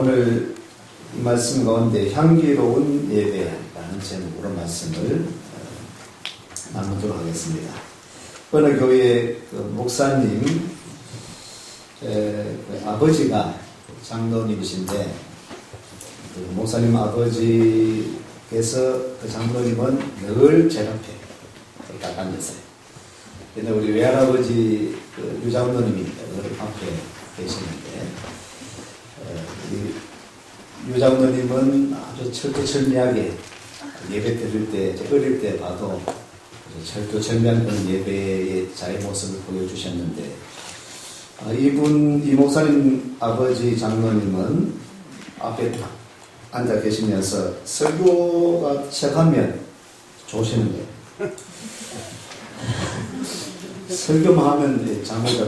오늘 이 말씀 가운데 향기로운 예배라는 제목으로 말씀을 나누도록 하겠습니다. 어느 교회 목사님 아버지가 장로님이신데 목사님 아버지께서 그 장로님은 늘 제 앞에 딱 앉았어요. 근데 우리 외할아버지 유장로님이 늘 앞에 계시는데 유장로님은 아주 철두철미하게 예배 드릴 때, 어릴 때 봐도 철두철미한 그런 예배의 자의 모습을 보여주셨는데, 이 목사님 아버지 장로님은 앞에 앉아 계시면서 설교가 시작하면 좋으시는 거예요. 설교만 하면 장로가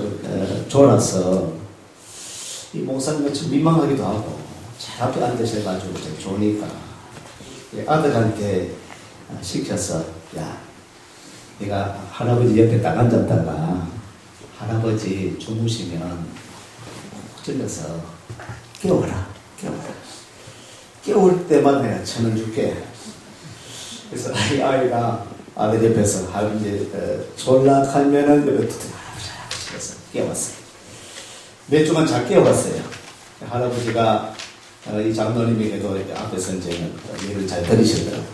졸아서 이 목사님은 좀 민망하기도 하고 잘 앞에 앉으셔가지고 좋으니까 아들한테 시켜서, 야, 네가 할아버지 옆에 딱 앉았다가 할아버지 주무시면 찔러서 깨워라. 깨울 때마다 내가 1,000원 줄게. 그래서 이 아이가 아들 옆에서 할아버지 졸락하면은 할아버지 깨웠어요. 몇 주간 잘 깨웠어요. 할아버지가 이 장로님에게도 앞에서 이제 예를 잘 들으시더라고요.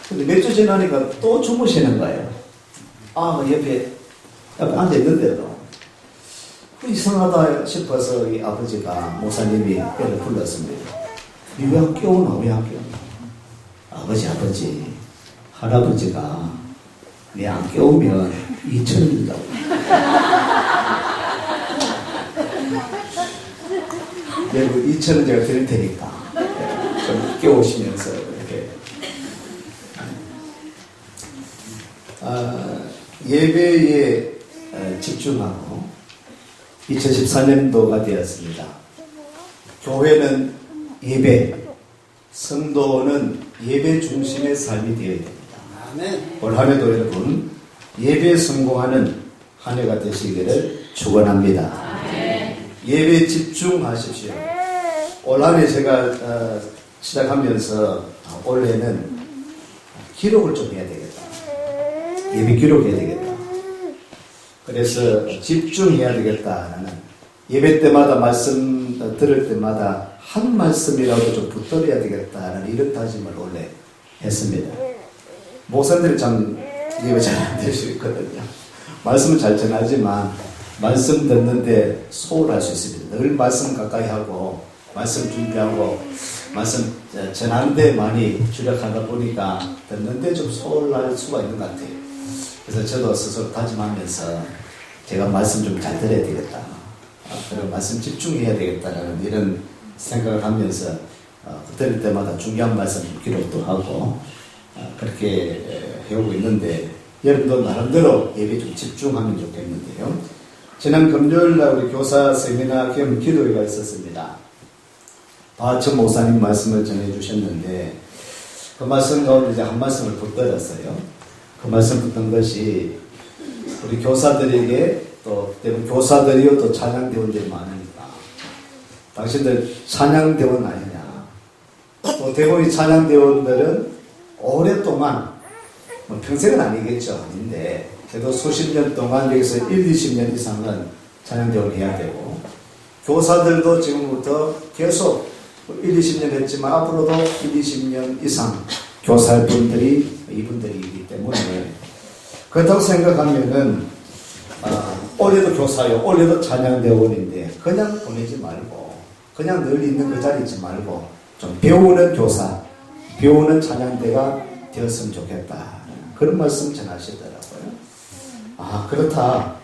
근데 몇 주 지나니까 또 주무시는 거예요. 옆에 앉아있는데도. 이상하다 싶어서 이 아버지가, 목사님이 애를 불렀습니다. 니 왜 안 깨우나? 왜 안 깨우나? 아버지, 할아버지가 내 안 깨우면 2,000원 준다고. 내가 2,000원 제가 드릴 테니까 좀 깨우시면서 이렇게 예배에 집중하고 2014년도가 되었습니다. 교회는 예배, 성도는 예배 중심의 삶이 되어야 됩니다. 올 한 해도 여러분 예배에 성공하는 한 해가 되시기를 축원합니다. 예배에 집중하십시오. 올 한 해 제가 시작하면서 올해는 기록을 좀 해야 되겠다. 예배 기록해야 되겠다. 그래서 집중해야 되겠다라는, 예배 때마다 말씀 들을 때마다 한 말씀이라도 좀 붙들어야 되겠다는 이런 다짐을 원래 했습니다. 목사님들이 참 예배 잘 안 될 수 있거든요. 말씀은 잘 전하지만 말씀 듣는데 소홀할 수 있습니다. 늘 말씀 가까이 하고 말씀 준비하고 말씀 전하는데 많이 주력하다 보니까 듣는데 좀 소홀할 수가 있는 것 같아요. 그래서 저도 스스로 다짐하면서 제가 말씀 좀 잘 들어야 되겠다. 그리고 말씀 집중해야 되겠다라는 이런 생각을 하면서 들을 때마다 중요한 말씀 기록도 하고 그렇게 해오고 있는데, 여러분도 나름대로 예배 좀 집중하면 좋겠는데요. 지난 금요일날 우리 교사 세미나 겸 기도회가 있었습니다. 바천 목사님 말씀을 전해주셨는데 그 말씀 가운데 이제 한 말씀을 붙들었어요. 그 말씀 붙은 것이 우리 교사들에게, 또 대부분 교사들이요 또 찬양대원들이 많으니까 당신들 찬양대원 아니냐. 또 대부분 찬양대원들은 오랫동안, 평생은 아니겠죠. 아닌데 그래도 수십 년 동안 여기서 20년 이상은 찬양대원을 해야 되고, 교사들도 지금부터 계속 20년 했지만 앞으로도 20년 이상 교사할 분들이 이분들이기 때문에, 그렇다고 생각하면은 올해도 교사요, 올해도 찬양대원인데 그냥 보내지 말고, 그냥 늘 있는 그 자리에 있지 말고 좀 배우는 교사, 배우는 찬양대가 되었으면 좋겠다. 그런 말씀 전하시더라고요. 그렇다.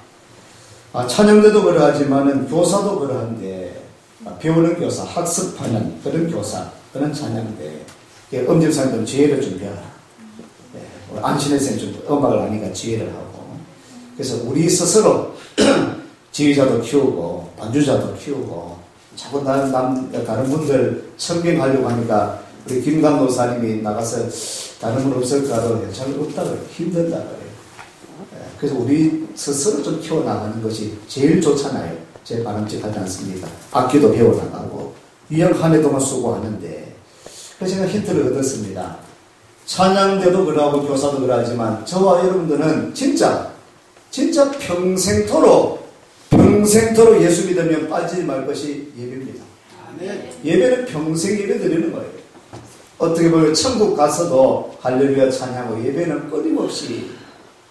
찬양대도 그러하지만은 교사도 그러한데, 배우는 교사, 학습하는 그런 교사, 그런 찬양대, 음질사님 지혜를 준비하라. 안신의 선생님 좀 음악을 하니까 지혜를 하고, 그래서 우리 스스로 지휘자도 키우고 반주자도 키우고, 자꾸 다른 분들 섬김하려고 하니까 우리 김강 노사님이 나가서 다른 분 없을까도 잘 없다고 힘들다고 해요. 그래서 우리 스스로 좀 키워나가는 것이 제일 좋잖아요. 제일 바람직하지 않습니까? 악기도 배워나가고 유형 한 해 동안 수고하는데, 그래서 제가 힌트를 얻었습니다. 찬양대도 그러하고 교사도 그러하지만 저와 여러분들은 진짜 평생토록 예수 믿으면 빠지지 말 것이 예배입니다. 예배는 평생 예배 드리는 거예요. 어떻게 보면 천국 가서도 할렐루야 찬양하고 예배는 끊임없이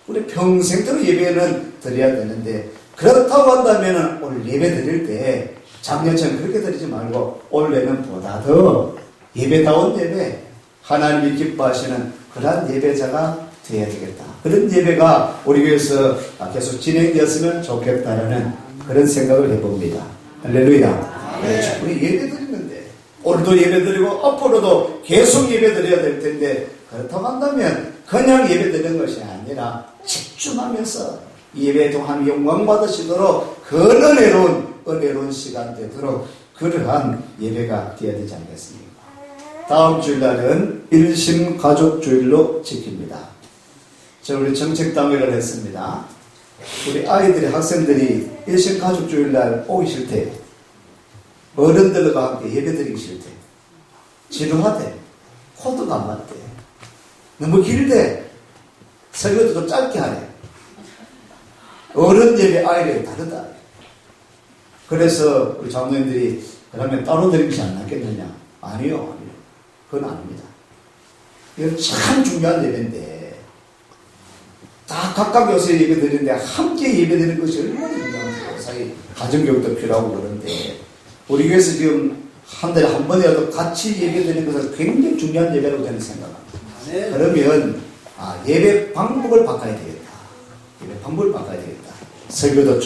우리 평생토록 예배는 드려야 되는데, 그렇다고 한다면 오늘 예배 드릴 때 작년처럼 그렇게 드리지 말고 올해는 보다 더 예배다운 예배, 하나님이 기뻐하시는 그러한 예배자가 되어야 되겠다. 그런 예배가 우리 교회에서 계속 진행되었으면 좋겠다라는 그런 생각을 해봅니다. 할렐루야. 네. 우리 예배 드리는데 오늘도 예배 드리고 앞으로도 계속 예배 드려야 될 텐데, 그렇다고 한다면 그냥 예배 드리는 것이 아니라 집중하면서 예배 동안 영광 받으시도록 그런 은혜로운 시간 되도록 그러한 예배가 되어야 되지 않겠습니까? 다음 주일날은 일심가족주일로 지킵니다. 저 우리 정책당회를 했습니다. 우리 아이들이, 학생들이 일심가족주일날 오기 싫대. 어른들과 함께 예배드리기 싫대. 지루하대. 코드가 안 맞대. 너무 길대. 설교도 좀 짧게 하래. 어른 예배 아이들이 다르다. 그래서 우리 장로님들이 그러면 따로 드리는 것이 안 낫겠느냐? 아니요. 그건 아닙니다. 이건 참 중요한 예배인데, 다 각각 요새 예배 드리는데 함께 예배 드리는 것이 얼마나 중요한지, 사실 가정교육도 필요하고 그런데, 우리 교회에서 지금 한 달에 한 번이라도 같이 예배 드리는 것은 굉장히 중요한 예배라고 저는 생각합니다. 네. 그러면 예배 방법을 바꿔야 되겠다. 예배 방법을 바꿔야 되겠다. 설교도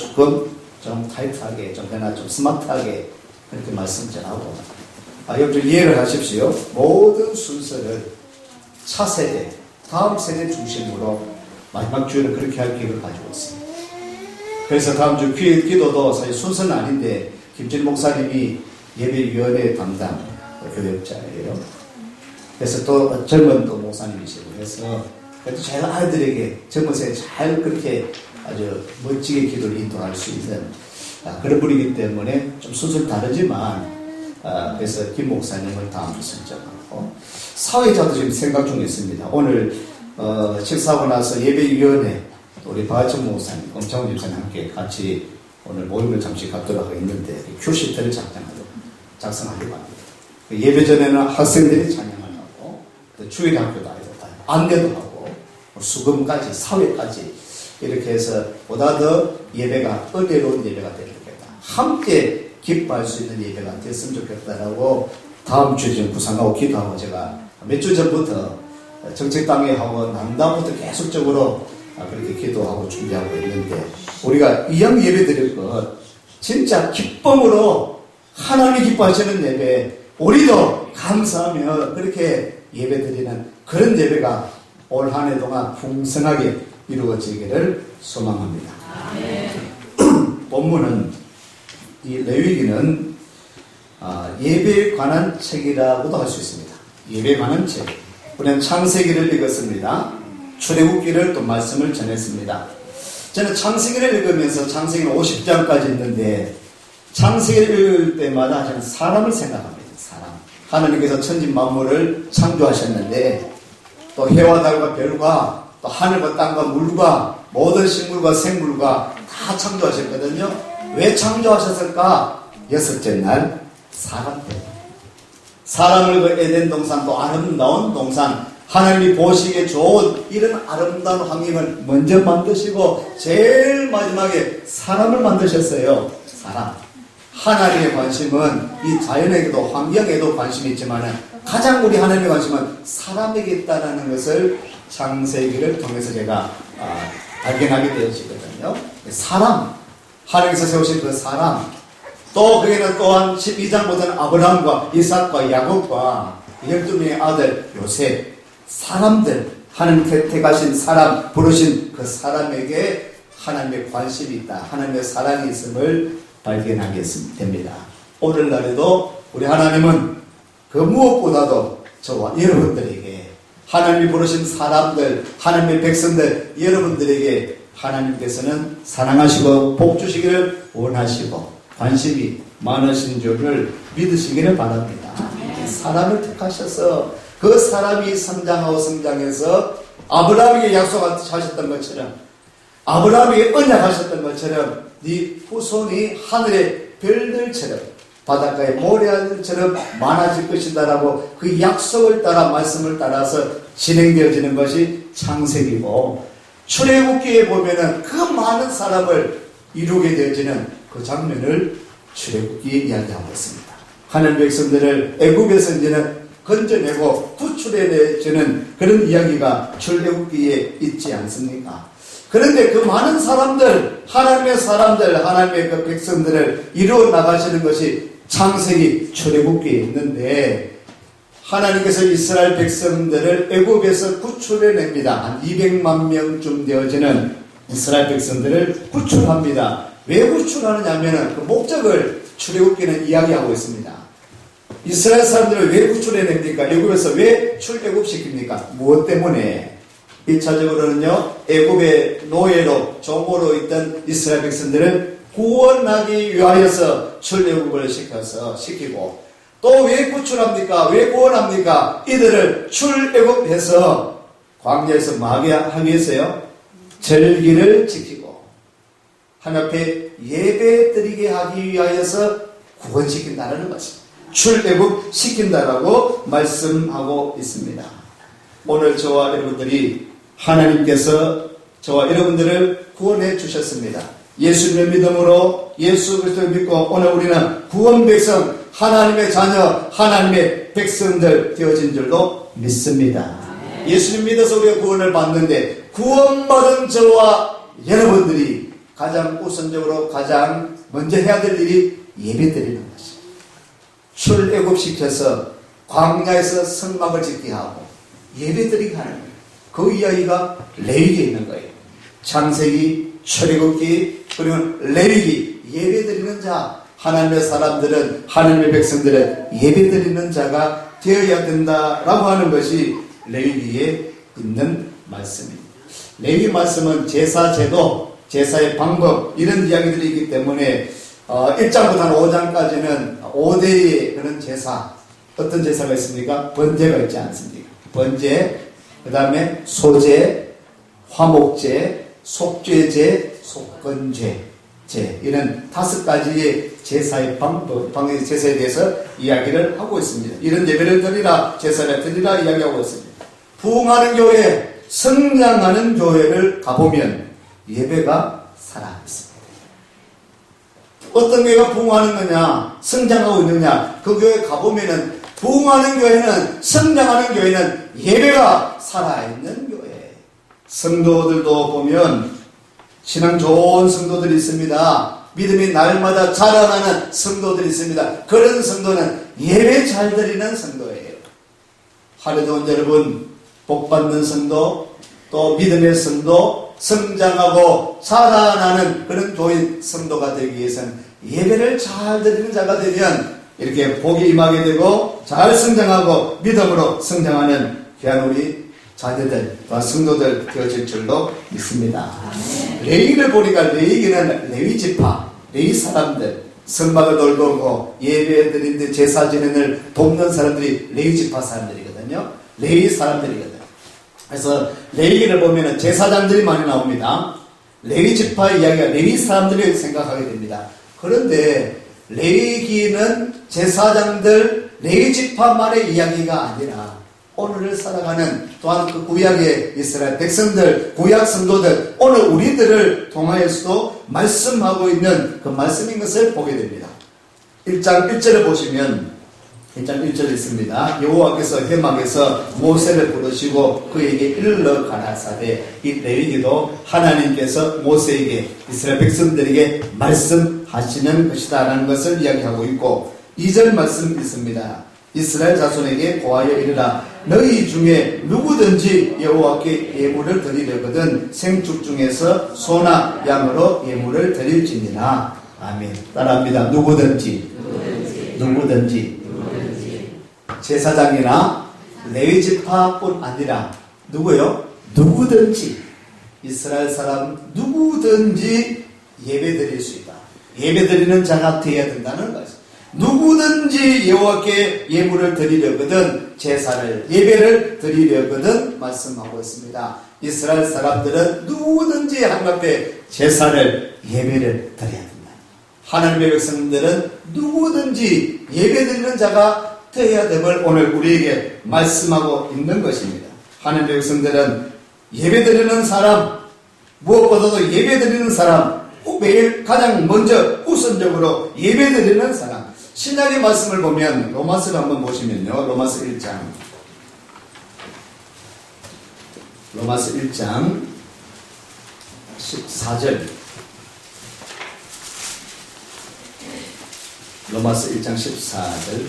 좀 타이트하게, 좀 스마트하게 그렇게 말씀 전하고, 여러분 이해를 하십시오. 모든 순서를 차세대, 다음 세대 중심으로 마지막 주에는 그렇게 할 계획을 가지고 있습니다. 그래서 다음 주 기도도 사실 순서는 아닌데, 김진 목사님이 예배위원회 담당 교역자예요. 그래서 또 젊은 또 목사님이시고 해서, 그래도 제가 아이들에게 젊은 세대 잘 그렇게 아주 멋지게 기도를 인도할 수 있는 그런 분이기 때문에 좀 순서는 다르지만, 그래서 김 목사님을 다음 주 선정하고, 사회자도 지금 생각 중에 있습니다. 오늘 식사하고 나서 예배위원회 우리 박하천 목사님, 엄창훈 집사님 함께 같이 오늘 모임을 잠시 갖도록 하고 있는데, 큐시트를 작성하려고 합니다. 예배 전에는 학생들이 찬양을 하고, 또 주일학교도 아이들 안내도 하고, 수금까지, 사회까지 이렇게 해서 보다 더 예배가 은혜로운 예배가 되겠다. 함께 기뻐할 수 있는 예배가 됐으면 좋겠다라고 다음 주에 좀 구상하고 기도하고, 제가 몇 주 전부터 정책당회하고 난다부터 계속적으로 그렇게 기도하고 준비하고 있는데, 우리가 이왕 예배 드릴 것 진짜 기쁨으로 하나님이 기뻐하시는 예배, 우리도 감사하며 그렇게 예배 드리는 그런 예배가 올 한 해 동안 풍성하게 이루어지기를 소망합니다. 본문은 이 레위기는 예배에 관한 책이라고도 할 수 있습니다. 예배에 관한 책. 우리는 창세기를 읽었습니다. 출애굽기를 또 말씀을 전했습니다. 저는 창세기를 읽으면서, 창세기는 50장까지 있는데 창세기를 읽을 때마다 저는 사람을 생각합니다. 사람. 하나님께서 천지 만물을 창조하셨는데, 또 해와 달과 별과 또 하늘과 땅과 물과 모든 식물과 생물과 다 창조하셨거든요. 왜 창조하셨을까? 여섯째 날 사람을 그 에덴 동산, 또 아름다운 동산, 하나님이 보시기에 좋은 이런 아름다운 환경을 먼저 만드시고 제일 마지막에 사람을 만드셨어요. 사람. 하나님의 관심은 이 자연에게도 환경에도 관심이 있지만 가장 우리 하나님의 관심은 사람에게 있다는 것을 창세기를 통해서 제가 발견하게 되어지거든요. 사람, 하나님께서 세우신 그 사람, 또 거기는 또한 12장부터는 아브라함과 이삭과 야곱과 12명의 아들 요셉, 사람들, 하나님 택하신 사람, 부르신 그 사람에게 하나님의 관심이 있다, 하나님의 사랑이 있음을 발견하게 됩니다. 오늘날에도 우리 하나님은 그 무엇보다도 저와 여러분들에게, 하나님이 부르신 사람들, 하나님의 백성들, 여러분들에게 하나님께서는 사랑하시고 복 주시기를 원하시고, 관심이 많으신 줄을 믿으시기를 바랍니다. 사람을 택하셔서 그 사람이 성장하고 성장해서 아브라함에게 약속하셨던 것처럼, 아브라함에게 언약하셨던 것처럼 네 후손이 하늘의 별들처럼 바닷가의 모래알들처럼 많아질 것이다라고 그 약속을 따라 말씀을 따라서 진행되어지는 것이 창세기고, 출애굽기에 보면은 그 많은 사람을 이루게 되어지는 그 장면을 출애굽기에 이야기하고 있습니다. 하나님 백성들을 애굽에서 이제는 건져내고 구출해내주는 그런 이야기가 출애굽기에 있지 않습니까? 그런데 그 많은 사람들, 하나님의 사람들, 하나님의 그 백성들을 이루어 나가시는 것이 창세기, 출애굽기에 있는데, 하나님께서 이스라엘 백성들을 애굽에서 구출해냅니다. 한 200만 명쯤 되어지는 이스라엘 백성들을 구출합니다. 왜 구출하느냐 하면 그 목적을 출애굽기는 이야기하고 있습니다. 이스라엘 사람들을 왜 구출해냅니까? 애굽에서 왜 출애굽시킵니까? 무엇 때문에? 1차적으로는요, 애굽의 노예로, 종으로 있던 이스라엘 백성들을 구원하기 위하여서 출애굽을 시키고, 또 왜 구출합니까? 왜 구원합니까? 이들을 출애굽해서 광야에서 뭐하게 하기 위해서요? 절기를 지키고 하나님 앞에 예배 드리게 하기 위하여서 구원시킨다는 것입니다. 출애굽 시킨다라고 말씀하고 있습니다. 오늘 저와 여러분들이 하나님께서 저와 여러분들을 구원해 주셨습니다. 예수님의 믿음으로 예수 그리스도를 믿고 오늘 우리는 구원 백성, 하나님의 자녀, 하나님의 백성들 되어진 줄로 믿습니다. 예수님 믿어서 우리가 구원을 받는데, 구원받은 저와 여러분들이 가장 우선적으로 가장 먼저 해야 될 일이 예배드리는 것입니다. 출애굽시켜서 광야에서 성막을 짓게 하고 예배드리게 하는 거예요. 그 이야기가 레위기에 있는 거예요. 창세기, 출애굽기, 그리고 레위기, 예배드리는 자, 하나님의 사람들은, 하나님의 백성들은 예배드리는 자가 되어야 된다라고 하는 것이 레위기에 있는 말씀입니다. 레위 말씀은 제사 제도, 제사의 방법, 이런 이야기들이 있기 때문에 1장부터 5장까지는 5대의 그런 제사, 어떤 제사가 있습니까? 번제가 있지 않습니까? 번제, 그 다음에 소제, 화목제, 속죄제, 속건제, 이런 5가지의 제사의 방법, 제사에 대해서 이야기를 하고 있습니다. 이런 예배를 드리라, 제사를 드리라 이야기하고 있습니다. 부흥하는 교회, 성장하는 교회를 가보면 예배가 살아있습니다. 어떤 교회가 부흥하는 거냐, 성장하고 있느냐, 그 교회 가보면은 부흥하는 교회는, 성장하는 교회는 예배가 살아있는 교회. 성도들도 보면 신앙 좋은 성도들이 있습니다. 믿음이 날마다 자라나는 성도들이 있습니다. 그런 성도는 예배 잘 드리는 성도예요. 하루도 여러분, 복받는 성도, 또 믿음의 성도, 성장하고 자라나는 그런 교인 성도가 되기 위해서는 예배를 잘 드리는 자가 되면 이렇게 복이 임하게 되고 잘 성장하고 믿음으로 성장하는 귀한 우리 자녀들, 성도들 되어질 줄로 믿습니다. 레위기를 보니까 레위기는 레위 지파, 레위 사람들, 성막을 돌보고 예배 드리는데 제사 지내는 돕는 사람들이 레위 지파 사람들이거든요. 레위 사람들이거든요. 그래서 레위기를 보면 제사장들이 많이 나옵니다. 레위 지파 이야기가 레위 사람들이 생각하게 됩니다. 그런데 레위기는 제사장들, 레위 지파만의 이야기가 아니라 오늘을 살아가는 또한 그 구약의 이스라엘 백성들, 구약 성도들, 오늘 우리들을 통하여서도 말씀하고 있는 그 말씀인 것을 보게 됩니다. 1장 1절을 보시면 1장 1절에 있습니다. 여호와께서 회막에서 모세를 부르시고 그에게 일러 가라사대, 이 레위기도 하나님께서 모세에게, 이스라엘 백성들에게 말씀하시는 것이다 라는 것을 이야기하고 있고, 2절 말씀 있습니다. 이스라엘 자손에게 고하여 이르라, 너희 중에 누구든지 여호와께 예물을 드리려거든 생축 중에서 소나 양으로 예물을 드릴지니라. 아멘. 따라합니다. 누구든지. 제사장이나 레위 지파뿐 아니라 누구요? 누구든지, 이스라엘 사람 누구든지 예배 드릴 수 있다. 예배 드리는 자가 되어야 된다는 거죠. 누구든지 여호와께 예물을 드리려거든 제사를 예배를 드리려거든 말씀하고 있습니다. 이스라엘 사람들은 누구든지 하나님 앞에 제사를 예배를 드려야 된다. 하나님의 백성들은 누구든지 예배 드리는 자가 되어야 됨을 오늘 우리에게 말씀하고 있는 것입니다. 하나님의 백성들은 예배 드리는 사람, 무엇보다도 예배 드리는 사람, 매일 가장 먼저 우선적으로 예배 드리는 사람. 신약의 말씀을 보면 로마서를 한번 보시면요. 로마서 1장 14절 로마서 1장 14절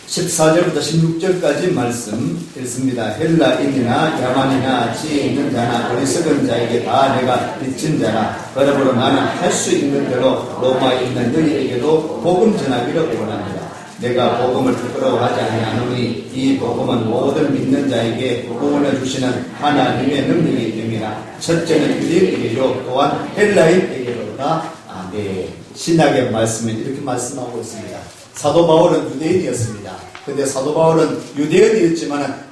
14절부터 16절까지 말씀 읽습니다. 헬라인이나 야만이나 지혜 있는 자나 어리석은 자에게 다 내가 빚진 자라. 그러므로 나는 할 수 있는 대로 로마에 있는 너희에게도 복음 전하기를 원합니다. 내가 복음을 부끄러워하지 아니하노니 이 복음은 모든 믿는 자에게 구원을 주시는 하나님의 능력이 됨이라. 첫째는 유대인에게요 또한 헬라인에게로다. 아멘. 신약의 말씀은 이렇게 말씀하고 있습니다. 사도 바울은 유대인이었습니다. 근데 사도 바울은 유대인이었지만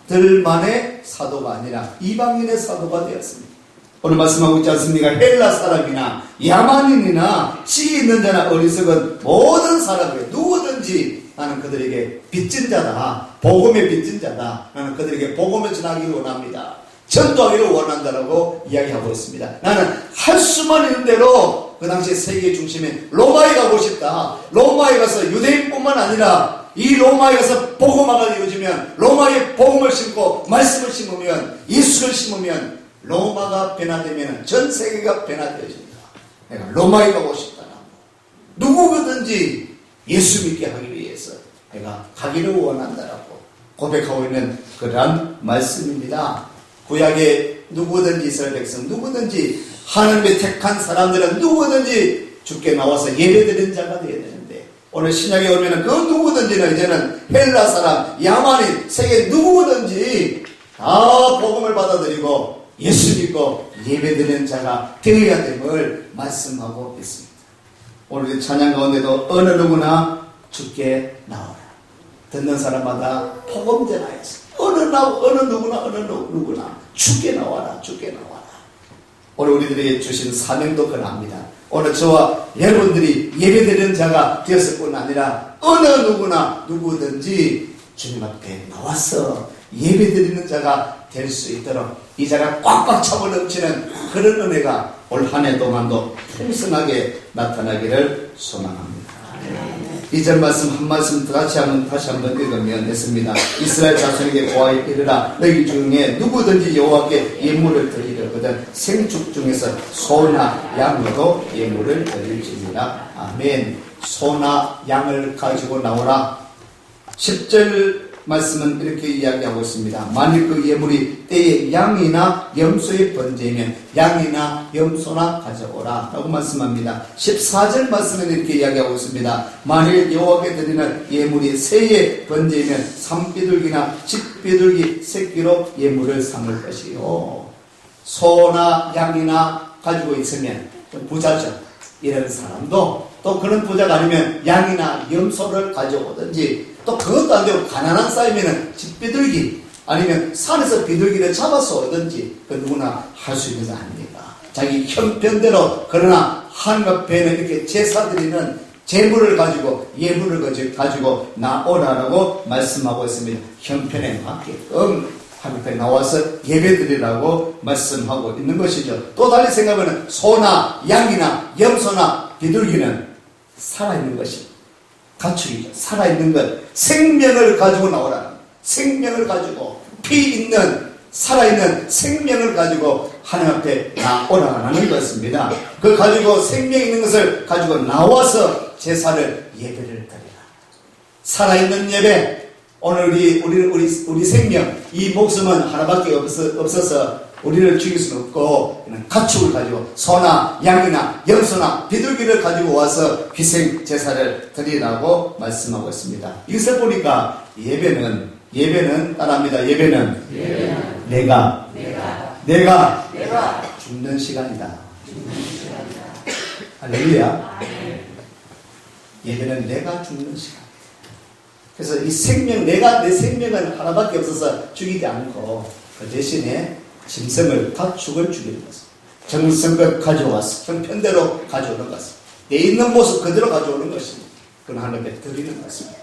유대인들만의 사도가 아니라 이방인의 사도가 되었습니다. 오늘 말씀하고 있지 않습니까? 헬라 사람이나 야만인이나 지혜 있는 자나 어리석은 모든 사람에게 누구든지 나는 그들에게 빚진 자다. 복음의 빚진 자다. 나는 그들에게 복음을 전하기를 원합니다. 전도하기를 원한다라고 이야기하고 있습니다. 나는 할 수만 있는 대로 그 당시 세계 중심인 로마에 가고 싶다. 로마에 가서 유대인뿐만 아니라 이 로마에 가서 복음화가 이루어지면 로마에 복음을 심고 말씀을 심으면 예수를 심으면 로마가 변화되면 전 세계가 변화되어진다. 내가 로마에 가고 싶다라고. 누구든지 예수 믿게 하기 위해서 내가 가기를 원한다라고 고백하고 있는 그러한 말씀입니다. 구약의 누구든지 이스라엘 백성 누구든지 하나님의 택한 사람들은 누구든지 주께 나와서 예배드리는 자가 되어야 되는데 오늘 신약에 오면 그 누구든지는 이제는 헬라 사람, 야만인, 세계 누구든지 다 복음을 받아들이고 예수 믿고 예배드리는 자가 되어야 됨을 말씀하고 있습니다. 오늘 찬양 가운데도 어느 누구나 주께 나오라. 듣는 사람마다 복음 전하여서 어느 누구나 주께 나와라. 주께 나와라. 오늘 우리들에게 주신 사명도 그러합니다. 오늘 저와 여러분들이 예배드리는 자가 되었을 뿐 아니라 어느 누구나 누구든지 주님 앞에 나와서 예배드리는 자가 될 수 있도록 이 자가 꽉꽉 차고 넘치는 그런 은혜가 올 한 해 동안도 풍성하게 나타나기를 소망합니다. 이 절 말씀 한 말씀 다시 한번 읽으면 됐습니다. 이스라엘 자손에게 고하여 이르라. 너희 중에 누구든지 여호와께 예물을 드리려거든 생축 중에서 소나 양으로 예물을 드릴지니라. 아멘. 소나 양을 가지고 나오라. 10절 말씀은 이렇게 이야기하고 있습니다. 만일 그 예물이 때에 양이나 염소의 번제이면 양이나 염소나 가져오라 라고 말씀합니다. 14절 말씀은 이렇게 이야기하고 있습니다. 만일 여호와께 드리는 예물이 새의 번제이면 산비둘기나 집비둘기 새끼로 예물을 삼을 것이요. 소나 양이나 가지고 있으면 좀 부자죠. 이런 사람도 또 그런 부자가 아니면 양이나 염소를 가져오든지 또 그것도 안 되고 가난한 쌓이면은 집비둘기 아니면 산에서 비둘기를 잡아서 오든지 그 누구나 할 수 있는 거 아닙니까? 자기 형편대로. 그러나 하나님 앞에는 이렇게 제사 드리는 제물을 가지고 예물을 가지고 나오라라고 말씀하고 있습니다. 형편에 맞게끔 하나님 앞에 나와서 예배드리라고 말씀하고 있는 것이죠. 또 달리 생각하면 소나 양이나 염소나 비둘기는 살아있는 것입니다. 가축이죠. 살아있는 것, 생명을 가지고 나오라는, 생명을 가지고 피 있는 살아있는 생명을 가지고 하나님 앞에 나오라는 것입니다. 그 가지고 생명 있는 것을 가지고 나와서 제사를 예배를 드리라. 살아있는 예배. 오늘 우리 생명, 이 목숨은 하나밖에 없어서 우리를 죽일 수는 없고 가축을 가지고 소나 양이나 염소나 비둘기를 가지고 와서 희생 제사를 드리라고 말씀하고 있습니다. 이것을 보니까 예배는 따라합니다. 예배는 내가 내가 죽는 시간이다. 할렐루야. 예배는 내가 죽는 시간. 그래서 이 생명, 내 생명은 하나밖에 없어서 죽이지 않고 그 대신에 짐승을 가축을 죽이는 것입니다. 정성껏 가져와서 형편대로 가져오는 것입니다. 내 있는 모습 그대로 가져오는 것입니다. 그건 하나님께 드리는 것입니다.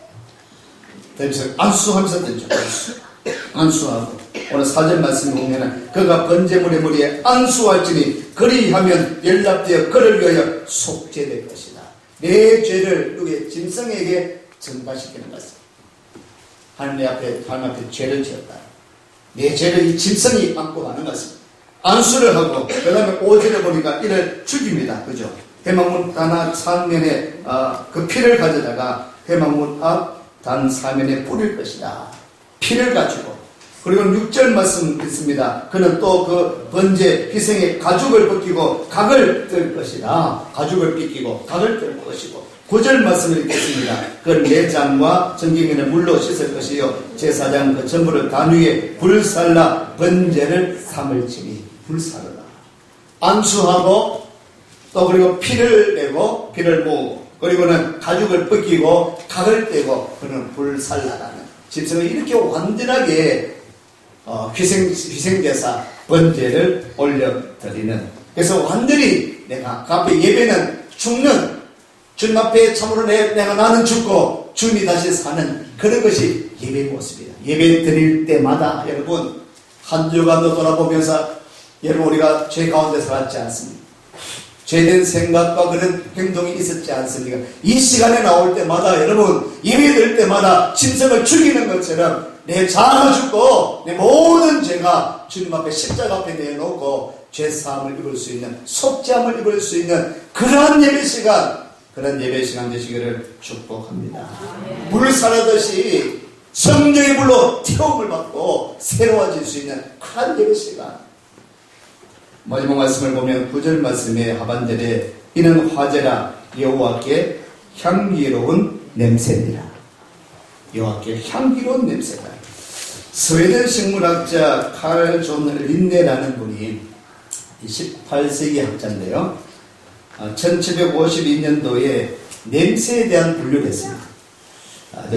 그래서 안수하면서 던져. 안수하고 오늘 사전 말씀 보면은 그가 번제물의 머리에 안수할지니 그리하면 연락되어 그를 위하여 속죄될 것이다. 내 죄를 누구의 짐승에게 전가시키는 것입니다. 하나님 앞에 죄를 지었다. 내 죄를 이 짐승이 안고 가는 것입니다. 안수를 하고 그 다음에 5절에 보니까 이를 죽입니다. 그죠? 회막문 단 사면에 그 피를 가져다가 회막문 앞 단 사면에 뿌릴 것이다. 피를 가지고 그리고 6절 말씀 있습니다. 그는 또 그 번제 희생의 가죽을 벗기고 각을 뜰 것이다. 가죽을 벗기고 각을 뜰 것이고 9절 말씀을 읽겠습니다. 그 내장과 전기면을 물로 씻을 것이요 제사장 그 전부를 단 위에 불살라 번제를 삼을지니 불살라. 안수하고 또 그리고 피를 내고 피를 모으고 그리고는 가죽을 벗기고 각을 떼고 그는 불살라라는 짐승을 이렇게 완전하게 희생제사 번제를 올려드리는. 그래서 완전히 내가 그 앞에 예배는 죽는 주님 앞에 참으로 나는 죽고 주님이 다시 사는 그런 것이 예배의 모습이에요. 예배 드릴 때마다 여러분 한 주간도 돌아보면서 여러분 우리가 죄 가운데 살았지 않습니까? 죄된 생각과 그런 행동이 있었지 않습니까? 이 시간에 나올 때마다 여러분 예배 드릴 때마다 짐승을 죽이는 것처럼 내 자아가 죽고 내 모든 죄가 주님 앞에 십자가 앞에 내놓고 죄사함을 입을 수 있는 속죄함을 입을 수 있는 그러한 예배 시간 되시기를 축복합니다. 물 사르듯이 성령의 물로 태움을 받고 새로워질 수 있는 그러한 예배 시간. 마지막 말씀을 보면 9절 말씀의 하반절에 이는 화제라 여호와께 향기로운 냄새니라. 여호와께 향기로운 냄새다. 스웨덴 식물학자 칼 존 린네라는 분이 18세기 학자인데요. 1752년도에 냄새에 대한 분류를 했습니다.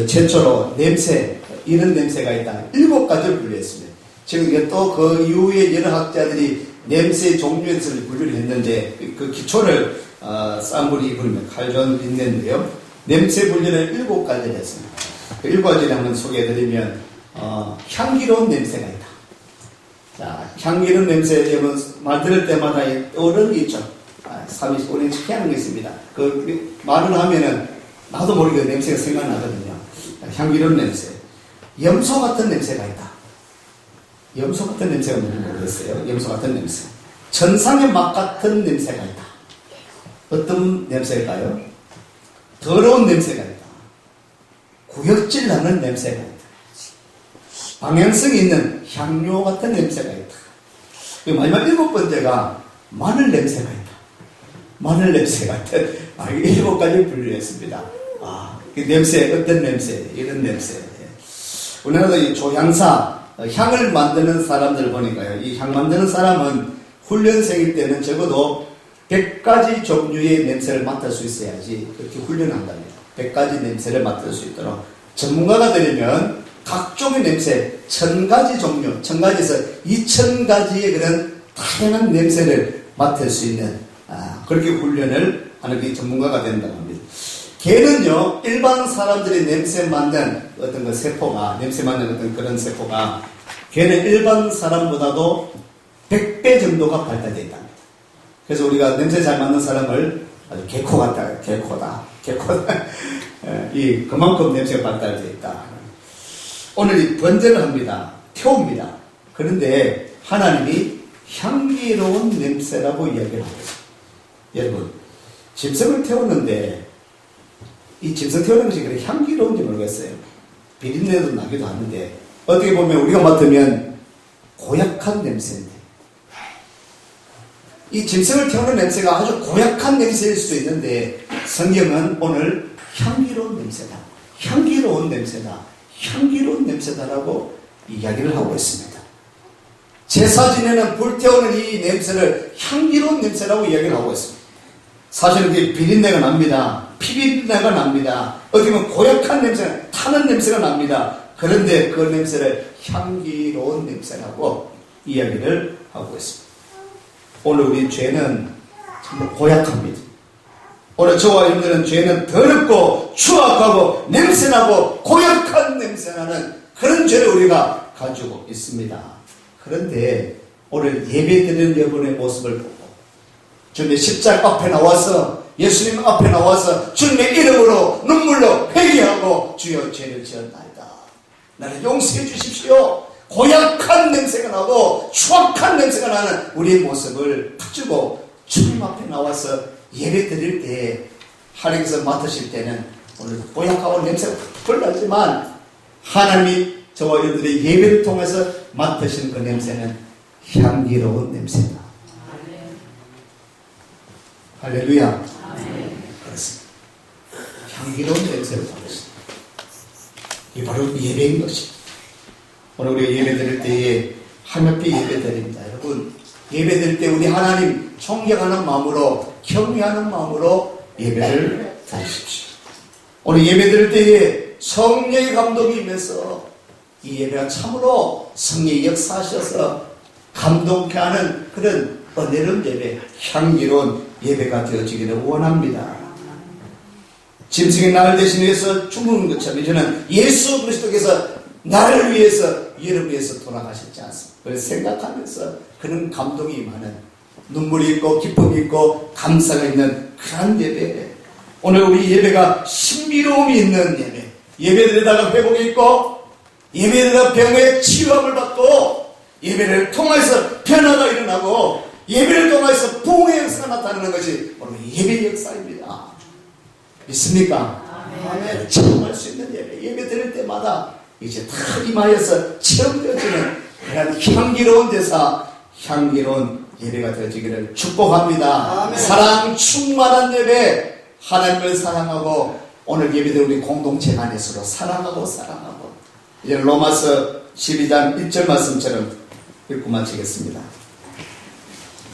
최초로 냄새, 이런 냄새가 있다. 7가지를 분류했습니다. 지금 또 그 이후에 여러 학자들이 냄새의 종류에서 분류를 했는데 그 기초를 쌓은 분이 이분입니다. 칼 존 린네인데요. 냄새 분류를 7가지를 했습니다. 그 7가지를 한번 소개해드리면 향기로운 냄새가 있다. 자, 향기로운 냄새, 여러분 말 들을 때마다 떠오르는 게 있죠. 35년 하는 게 있습니다. 그 말을 하면은 나도 모르게 냄새가 생각나거든요. 향기로운 냄새. 염소 같은 냄새가 있다. 염소 같은 냄새가 뭔지 모르겠어요. 염소 같은 냄새. 천상의 맛 같은 냄새가 있다. 어떤 냄새일까요? 더러운 냄새가 있다. 구역질 나는 냄새가 있다. 방향성이 있는 향료 같은 냄새가 있다. 마지막 7번째가 마늘 냄새가 있다. 마늘 냄새 같은 7가지 분류했습니다. 그 냄새, 어떤 냄새, 이런 냄새. 우리나라도 이 조향사, 향을 만드는 사람들 보니까요. 이 향 만드는 사람은 훈련생일 때는 적어도 100가지 종류의 냄새를 맡을 수 있어야지 그렇게 훈련한답니다. 100가지 냄새를 맡을 수 있도록. 전문가가 되려면 각종의 냄새, 1000가지 종류, 1000가지에서 2000가지의 그런 다양한 냄새를 맡을 수 있는 그렇게 훈련을 하는 게 전문가가 된다고 합니다. 개는요, 일반 사람들이 냄새 맡는 어떤 그 세포가, 냄새 맡는 어떤 그런 세포가, 개는 일반 사람보다도 100배 정도가 발달되어 있답니다. 그래서 우리가 냄새 잘 맡는 사람을 아주 개코 같다, 개코다. 그만큼 냄새가 발달되어 있다. 오늘 이 번제를 합니다. 태웁니다. 그런데 하나님이 향기로운 냄새라고 이야기를 하고 있습니다. 여러분, 짐승을 태웠는데 이 짐승 태우는 것이 그렇게 향기로운지 모르겠어요. 비린내도 나기도 하는데 어떻게 보면 우리가 맡으면 고약한 냄새인데 이 짐승을 태우는 냄새가 아주 고약한 냄새일 수도 있는데 성경은 오늘 향기로운 냄새다. 향기로운 냄새다. 향기로운 냄새다라고 이야기를 하고 있습니다. 제사 지내는 불태우는 이 냄새를 향기로운 냄새라고 이야기를 하고 있습니다. 사실은 그게 비린내가 납니다. 피비린내가 납니다. 어떻게 보면 고약한 냄새, 타는 냄새가 납니다. 그런데 그 냄새를 향기로운 냄새라고 이야기를 하고 있습니다. 오늘 우리 죄는 정말 고약합니다. 오늘 저와 여러분들은 죄는 더럽고 추악하고 냄새나고 고약한 냄새나는 그런 죄를 우리가 가지고 있습니다. 그런데 오늘 예배드리는 여러분의 모습을 보고 주님의 십자가 앞에 나와서 예수님 앞에 나와서 주님의 이름으로 눈물로 회개하고 주여 죄를 지었나이다. 나를 용서해 주십시오. 고약한 냄새가 나고 추악한 냄새가 나는 우리의 모습을 가지고 주님 앞에 나와서 예배 드릴 때 하나님께서 맡으실 때는 오늘 고약하고 냄새가 펄 나지만 하나님이 저와 여러분들의 예배를 통해서 맡으시는 그 냄새는 향기로운 냄새다. 할렐루야. 그렇습니다. 향기로운 냄새를 받으십니다. 이게 바로 예배인 것입니다. 오늘 우리가 예배 드릴 때에 하나님께 예배 드립니다. 여러분, 예배 드릴 때 우리 하나님 존경하는 마음으로, 경외하는 마음으로 예배를 드리십시오. 오늘 예배 드릴 때에 성령의 감동이 임해서 이 예배가 참으로 성령이 역사하셔서 감동케 하는 그런 은혜로운 예배, 향기로운 예배가 되어지기를 원합니다. 짐승의 나를 대신 위해서 죽는 것처럼 이제는 예수 그리스도께서 나를 위해서, 여러분을 위해서 돌아가셨지 않습니까? 그걸 생각하면서 그런 감동이 임하는, 눈물이 있고 기쁨이 있고 감사가 있는 그런 예배. 오늘 우리 예배가 신비로움이 있는 예배, 예배드리다가 회복이 있고 예배드리다가 병의 치유함을 받고 예배를 통해서 변화가 일어나고 예배를 통해서 부흥의 역사가 나타나는 것이 바로 예배의 역사입니다. 믿습니까? 아멘. 체험할 수 있는 예배, 예배 드릴 때마다 이제 다 임하여서 체험되어지는 그런 향기로운 대사, 향기로운 예배가 되어지기를 축복합니다. 아멘. 사랑 충만한 예배, 하나님을 사랑하고 오늘 예배드린 우리 공동체 안에서도 사랑하고 이제 로마서 12장 1절 말씀처럼 읽고 마치겠습니다.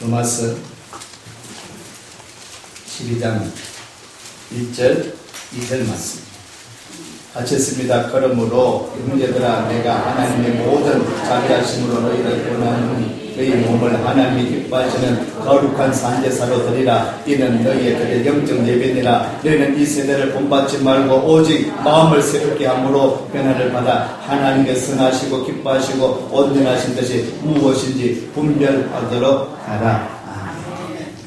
로마서 12장 1절 2절 말씀 같이 했습니다. 그러므로 형제들아 내가 하나님의 모든 자비하심으로 너희를 권하노니 너희 몸을 하나님이 기뻐하시는 거룩한 산제사로 드리라. 이는 너희의 그의 영적 예배니라. 너희는 이 세대를 본받지 말고 오직 마음을 새롭게 함으로 변화를 받아 하나님께 선하시고 기뻐하시고 온전하신 것이 무엇인지 분별하도록 하라.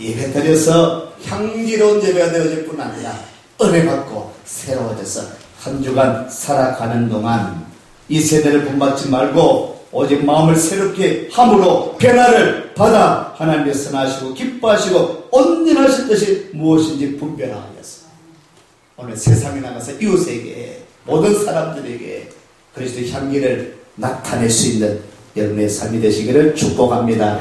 예배 드려서 향기로운 예배가 되어질 뿐 아니라 은혜 받고 새로워져서 한 주간 살아가는 동안 이 세대를 본받지 말고 오직 마음을 새롭게 함으로 변화를 받아 하나님의 선하시고 기뻐하시고 온전하신 뜻이 무엇인지 분별하여서 오늘 세상에 나가서 이웃에게 모든 사람들에게 그리스도의 향기를 나타낼 수 있는 여러분의 삶이 되시기를 축복합니다.